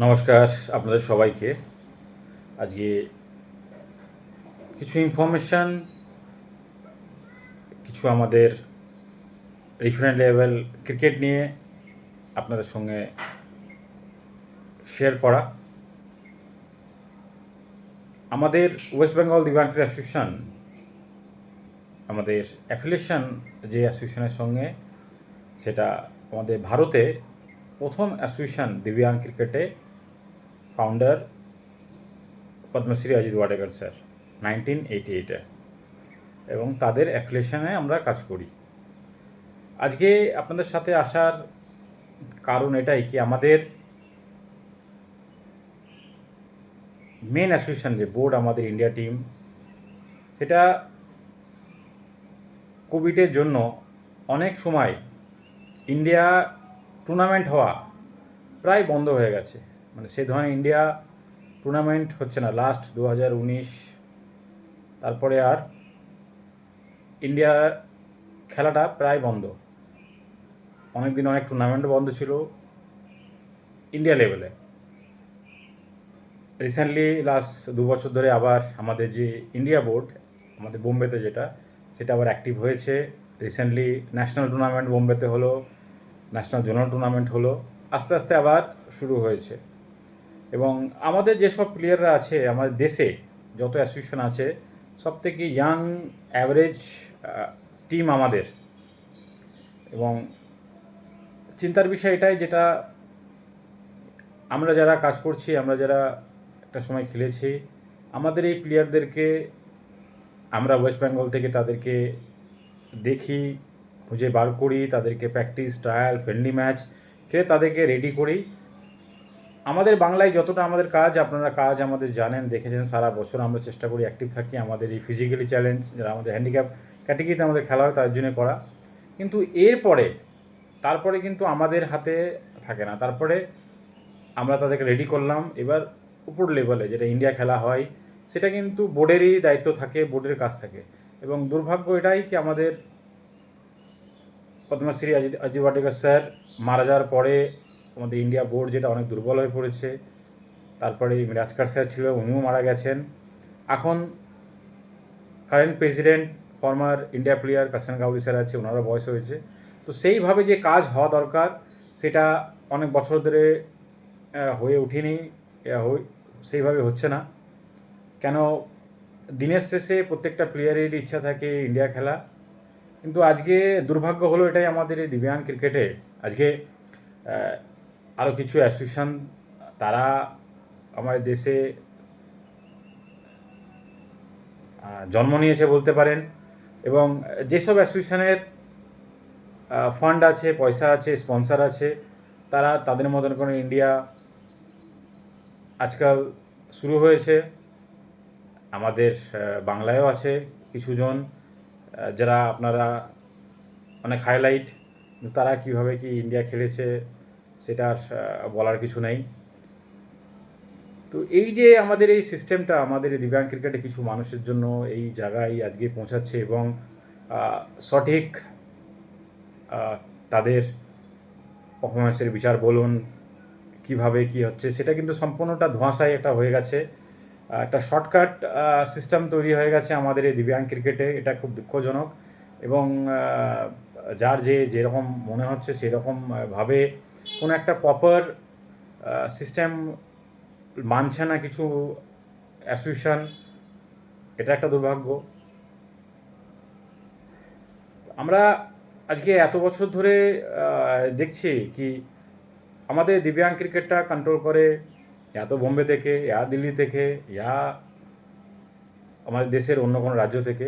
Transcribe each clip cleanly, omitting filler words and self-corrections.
নমস্কার আপনাদের সবাইকে। আজকে কিছু ইনফরমেশান, কিছু আমাদের রিফারেন্ট লেভেল ক্রিকেট নিয়ে আপনাদের সঙ্গে শেয়ার করা। আমাদের ওয়েস্ট বেঙ্গল দিব্যাঙ্গ অ্যাসোসিয়েশন, আমাদের অ্যাফিলিয়েশন যে অ্যাসোসিয়েশনের সঙ্গে, সেটা আমাদের ভারতে প্রথম অ্যাসোসিয়েশন দিব্যাঙ্গ ক্রিকেটে ফাউন্ডার পদ্মশ্রী অজিত ওয়াডেকার স্যার 1988-এ, এবং তাদের অ্যাফিলিয়েশনে আমরা কাজ করি। আজকে আপনাদের সাথে আসার কারণ এটাই কি, আমাদের মেন অ্যাসোসিয়েশন যে বোর্ড, আমাদের ইন্ডিয়া টিম, সেটা কোভিডের জন্য অনেক সময় ইন্ডিয়া টুর্নামেন্ট হওয়া প্রায় বন্ধ হয়ে গেছে। মানে সেই ধরনের ইন্ডিয়া টুর্নামেন্ট হচ্ছে না। লাস্ট 2019, তারপরে আর ইন্ডিয়া খেলাটা প্রায় বন্ধ। অনেক দিন অনেক টুর্নামেন্টও বন্ধ ছিল ইন্ডিয়া লেভেলে। রিসেন্টলি লাস্ট 2 বছর ধরে আবার আমাদের যে ইন্ডিয়া বোর্ড, আমাদের বোম্বেতে যেটা, সেটা আবার অ্যাক্টিভ হয়েছে। রিসেন্টলি ন্যাশনাল টুর্নামেন্ট বোম্বেতে হলো, ন্যাশনাল জোনাল টুর্নামেন্ট হলো, আস্তে আস্তে আবার শুরু হয়েছে। এবং আমাদের যেসব প্লেয়াররা আছে, আমাদের দেশে যত অ্যাসোসিয়েশন আছে, সব থেকে ইয়াং অ্যাভারেজ টিম আমাদের। এবং চিন্তার বিষয় এটাই, যেটা আমরা যারা কাজ করছি, আমরা যারা একটা সময় খেলেছি, আমাদের এই প্লেয়ারদেরকে আমরা ওয়েস্ট বেঙ্গল থেকে তাদেরকে দেখি, খুঁজে বার করি, তাদেরকে প্র্যাকটিস, ট্রায়াল, ফ্রেন্ডলি ম্যাচ খেলে তাদেরকে রেডি করি। আমাদের বাংলায় যতটা আমাদের কাজ, আপনারা কাজ আমাদের জানেন, দেখেছেন, সারা বছর আমরা চেষ্টা করি অ্যাক্টিভ থাকি। আমাদের এই ফিজিক্যালি চ্যালেঞ্জ, যারা আমাদের হ্যান্ডিক্যাপ ক্যাটেগরিতে আমাদের খেলা হয়, তার জন্য করা। কিন্তু তারপরে কিন্তু আমাদের হাতে থাকে না। তারপরে আমরা তাদেরকে রেডি করলাম, এবার উপর লেভেলে যেটা ইন্ডিয়া খেলা হয়, সেটা কিন্তু বোর্ডেরই দায়িত্ব থাকে, বোর্ডের কাজ থাকে। এবং দুর্ভাগ্য এটাই কি, আমাদের পদ্মশ্রী অজিত ওয়াডেকার স্যার মারা যাওয়ার পরে আমাদের ইন্ডিয়া বোর্ড যেটা অনেক দুর্বল হয়ে পড়েছে। তারপরে মিরাজকার স্যার ছিল, উনিও মারা গেছেন। এখন current president, former India player কাশন গাউলি স্যার আছে, ওনারও বয়স হয়েছে। তো সেইভাবে যে কাজ হওয়া দরকার, সেটা অনেক বছর ধরে হয়ে ওঠেনি, সেইভাবে হচ্ছে না। কেন, দিনের শেষে প্রত্যেকটা প্লেয়ারের ইচ্ছা থাকে ইন্ডিয়া খেলা। কিন্তু আজকে দুর্ভাগ্য হলো এটাই আমাদের এই দিব্যাঙ্গ ক্রিকেটে, আজকে আরও কিছু অ্যাসোসিয়েশন তারা আমাদের দেশে জন্ম নিয়েছে বলতে পারেন। এবং যেসব অ্যাসোসিয়েশনের ফান্ড আছে, পয়সা আছে, স্পন্সার আছে, তারা তাদের মতন করে ইন্ডিয়া আজকাল শুরু হয়েছে। আমাদের বাংলায়ও আছে কিছুজন, যারা আপনারা অনেক হাইলাইট, তারা কীভাবে কি ইন্ডিয়া খেলেছে সেটার বলার কিছু নেই। তো এই যে আমাদের এই সিস্টেমটা, আমাদের এই দিব্যাঙ্গ ক্রিকেটে কিছু মানুষের জন্য এই জায়গায় আজকে পৌঁছাচ্ছে, এবং সঠিক তাদের পারফরমেন্সের বিচার বলুন, কিভাবে কি হচ্ছে, সেটা কিন্তু সম্পূর্ণটা ধোঁয়াশায় একটা হয়ে গেছে। একটা শর্টকাট সিস্টেম তৈরি হয়ে গেছে আমাদের এই দিব্যাঙ্গ ক্রিকেটে। এটা খুব দুঃখজনক। এবং যার যেরকম মনে হচ্ছে সেরকমভাবে কোনো একটা প্রপার সিস্টেম মানছে না কিছু অ্যাসোসিয়েশন, এটা একটা দুর্ভাগ্য। আমরা আজকে এত বছর ধরে দেখছি কি, আমাদের দিব্যাঙ্গ ক্রিকেটটা কন্ট্রোল করে তো বোম্বে থেকে, দিল্লি থেকে, আমাদের দেশের অন্য কোনো রাজ্য থেকে।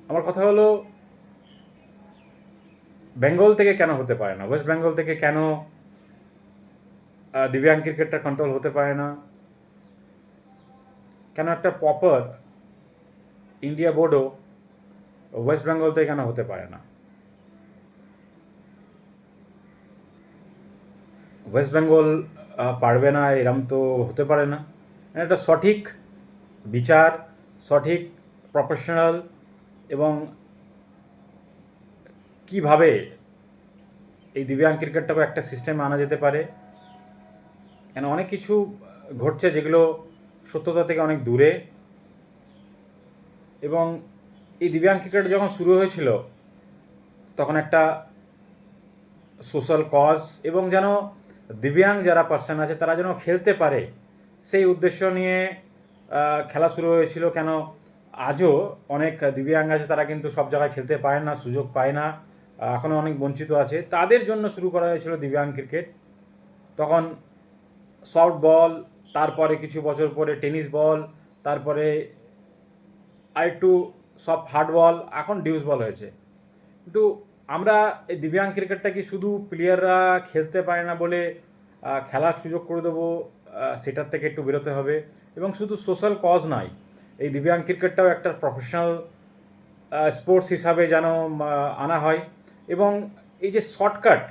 আমার কথা হলো, বেঙ্গল থেকে কেন হতে পারে না, ওয়েস্ট বেঙ্গল থেকে কেন দিব্যাঙ্গ ক্রিকেটটা কন্ট্রোল হতে পারে না? কেন একটা প্রপার ইন্ডিয়া বোর্ডও ওয়েস্ট বেঙ্গল থেকে কেন হতে পারে না? ওয়েস্ট বেঙ্গল পারবে না এরম তো হতে পারে না। একটা সঠিক বিচার, সঠিক প্রফেশনাল, এবং কিভাবে এই দিব্যাঙ্গ ক্রিকেটটাকে একটা সিস্টেমে আনা যেতে পারে, কেন অনেক কিছু ঘটছে যেগুলো সত্যতা থেকে অনেক দূরে। এবং এই দিব্যাং ক্রিকেট যখন শুরু হয়েছিল তখন একটা সোশ্যাল কজ এবং যেন দিব্যাং যারা পার্সন আছে তারা যেন খেলতে পারে সেই উদ্দেশ্য নিয়ে খেলা শুরু হয়েছিল। কেন আজও অনেক দিব্যাং আছে, তারা কিন্তু সব জায়গায় খেলতে পায় না, সুযোগ পায় না, এখনও অনেক বঞ্চিত আছে। তাদের জন্য শুরু করা হয়েছিল দিব্যাং ক্রিকেট। তখন সফট বল, তারপরে কিছু বছর পরে টেনিস বল, তারপরে আরেকটু সব হার্ড বল, এখন ডিউস বল হয়েছে। কিন্তু আমরা এই দিব্যাং ক্রিকেটটা কি শুধু প্লেয়াররা খেলতে পারে না বলে খেলার সুযোগ করে দেবো, সেটার থেকে একটু বেরোতে হবে। এবং শুধু সোশ্যাল কজ নয়, এই দিব্যাং ক্রিকেটটাও একটা প্রফেশনাল স্পোর্টস হিসাবে যেন আনা হয়। এবং এই যে shortcut,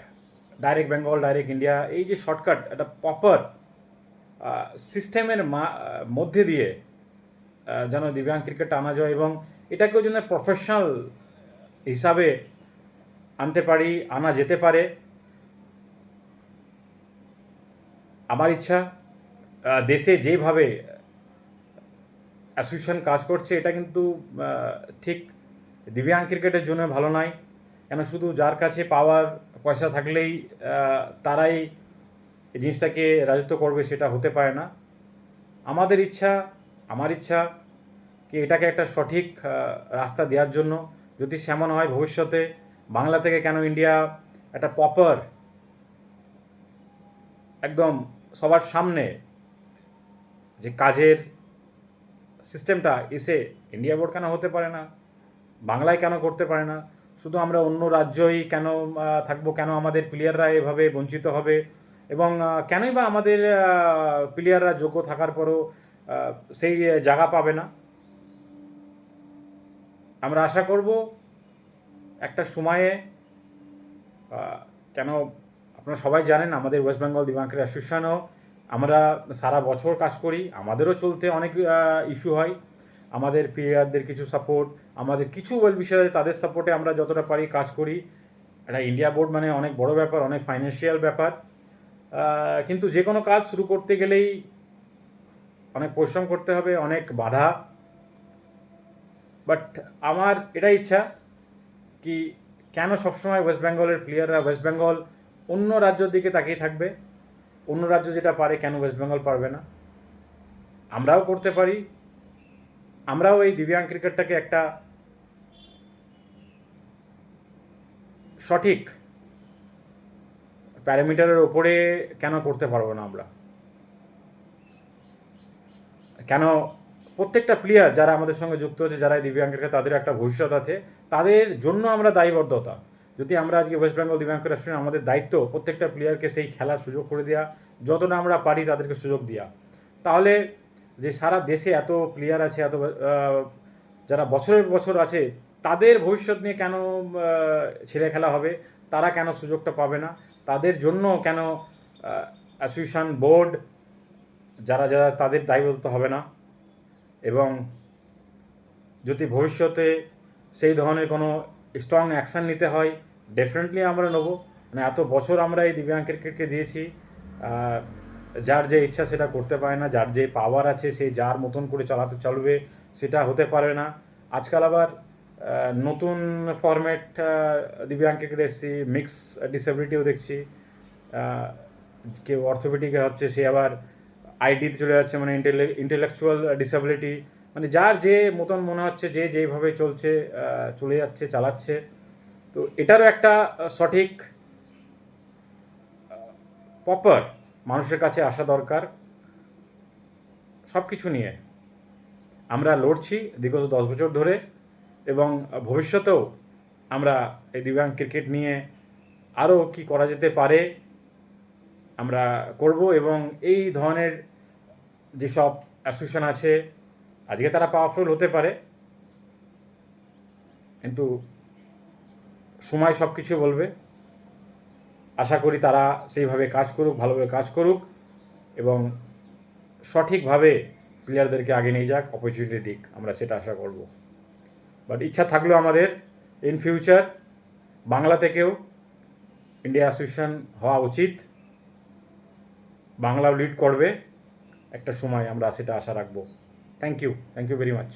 direct Bengal, direct India, এই যে শর্টকাট একটা প্রপার সিস্টেমের মধ্যে দিয়ে যেন দিব্যাং ক্রিকেটটা আনা যায় এবং এটাকেও যেন প্রফেশনাল হিসাবে আনতে পারি, আনা যেতে পারে। আমার ইচ্ছা দেশে যেভাবে অ্যাসোসিয়েশন কাজ করছে এটা কিন্তু ঠিক দিব্যাং ক্রিকেটের জন্য ভালো নয়। কেন শুধু যার কাছে পাওয়ার পয়সা থাকলেই তারাই এই জিনিসটাকে রাজত্ব করবে, সেটা হতে পারে না। আমার ইচ্ছা কি এটাকে একটা সঠিক রাস্তা দেওয়ার জন্য, যদি সেমন হয় ভবিষ্যতে বাংলা থেকে কেন ইন্ডিয়া একটা প্রপার একদম সবার সামনে যে কাজের সিস্টেমটা এসে ইন্ডিয়া বোর্ড কেন হতে পারে না, বাংলায় কেন করতে পারে না? শুধু আমরা অন্য রাজ্যই কেন থাকবো? কেন আমাদের প্লেয়াররা এভাবে বঞ্চিত হবে? এবং কেনই বা আমাদের প্লেয়াররা যোগ্য থাকার পরও সেই জায়গা পাবে না? আমরা আশা করব একটা সময়ে, কেন আপনারা সবাই জানেন আমাদের ওয়েস্ট বেঙ্গল দিব্যাং ক্রিকেট অ্যাসোসিয়েশনও আমরা সারা বছর কাজ করি, আমাদেরও চলতে অনেক ইস্যু হয়। আমাদের প্লেয়ারদের কিছু সাপোর্ট, আমাদের কিছু ওয়েল বিষয়ে তাদের সাপোর্টে আমরা যতটা পারি কাজ করি। এটা ইন্ডিয়া বোর্ড মানে অনেক বড় ব্যাপার, অনেক ফাইন্যান্সিয়াল ব্যাপার। কিন্তু যে কোনো কাজ শুরু করতে গেলেই অনেক পরিশ্রম করতে হবে, অনেক বাধা। বাট আমার এটাই ইচ্ছা কি কেন সবসময় ওয়েস্ট বেঙ্গলের প্লেয়াররা, ওয়েস্ট বেঙ্গল অন্য রাজ্যের দিকে তাকিয়ে থাকবে? অন্য রাজ্য যেটা পারে কেন ওয়েস্ট বেঙ্গল পারবে না? আমরাও করতে পারি। আমরাও এই দিব্যাং ক্রিকেটটাকে একটা সঠিক প্যারামিটারের ওপরে কেন করতে পারবো না আমরা? কেন প্রত্যেকটা প্লেয়ার যারা আমাদের সঙ্গে যুক্ত হচ্ছে, যারা এই দিব্যাং ক্রিকেট, তাদের একটা ভবিষ্যৎ আছে, তাদের জন্য আমরা দায়বদ্ধতা। যদি আমরা আজকে ওয়েস্ট বেঙ্গল দিব্যাং ক্রিকেট অ্যাসোসিয়েশন, আমাদের দায়িত্ব প্রত্যেকটা প্লেয়ারকে সেই খেলার সুযোগ করে দেওয়া, যতটা আমরা পারি তাদেরকে সুযোগ দেওয়া। তাহলে যে সারা দেশে এত প্লেয়ার আছে, এত যারা বছরের বছর আছে, তাদের ভবিষ্যৎ নিয়ে কেন ছেড়ে খেলা হবে? তারা কেন সুযোগটা পাবে না? তাদের জন্য কেন অ্যাসোসিয়েশন বোর্ড যারা যারা তাদের দায়বদ্ধ হবে না? এবং যদি ভবিষ্যতে সেই ধরনের কোনো স্ট্রং অ্যাকশান নিতে হয়, ডেফিনেটলি আমরা নেবো। মানে এত বছর আমরা এই দিব্যাং ক্রিকেটকে দিয়েছি, যার যে ইচ্ছা সেটা করতে পারে না, যার যে পাওয়ার আছে সে যার মতন করে চলবে, সেটা হতে পারে না। আজকাল আবার নতুন ফরম্যাট দিব্যাং ক্রিকেট এসেছি, মিক্স ডিসেবিলিটিও দেখছি। কেউ অর্থোপেডিকে হচ্ছে, সে আবার আইডিতে চলে যাচ্ছে, মানে ইন্টেলেকচুয়াল ডিসেবিলিটি। মানে যার যে মতন মনে হচ্ছে, যে যেভাবে চলছে চলে যাচ্ছে, চালাচ্ছে। তো এটারও একটা সঠিক প্রপার মানুষের কাছে আসা দরকার। সব কিছু নিয়ে আমরা লড়ছি বিগত 10 বছর ধরে, এবং ভবিষ্যতেও আমরা এই দিব্যাং ক্রিকেট নিয়ে আরও কি করা যেতে পারে আমরা করব। এবং এই ধরনের যেসব অ্যাসোসিয়েশন আছে আজকে তারা পাওয়ারফুল হতে পারে, কিন্তু সময় সব কিছু বলবে। আশা করি তারা সেইভাবে কাজ করুক, ভালোভাবে কাজ করুক এবং সঠিকভাবে প্লেয়ারদেরকে আগে নিয়ে যাক, অপরচুনিটি দিক, আমরা সেটা আশা করব। বাট ইচ্ছা থাকলেও আমাদের ইন ফিউচার বাংলা থেকেও ইন্ডিয়া অ্যাসোসিয়েশন হওয়া উচিত। বাংলাও লিড করবে একটা সময়, আমরা সেটা আশা রাখবো। Thank you very much.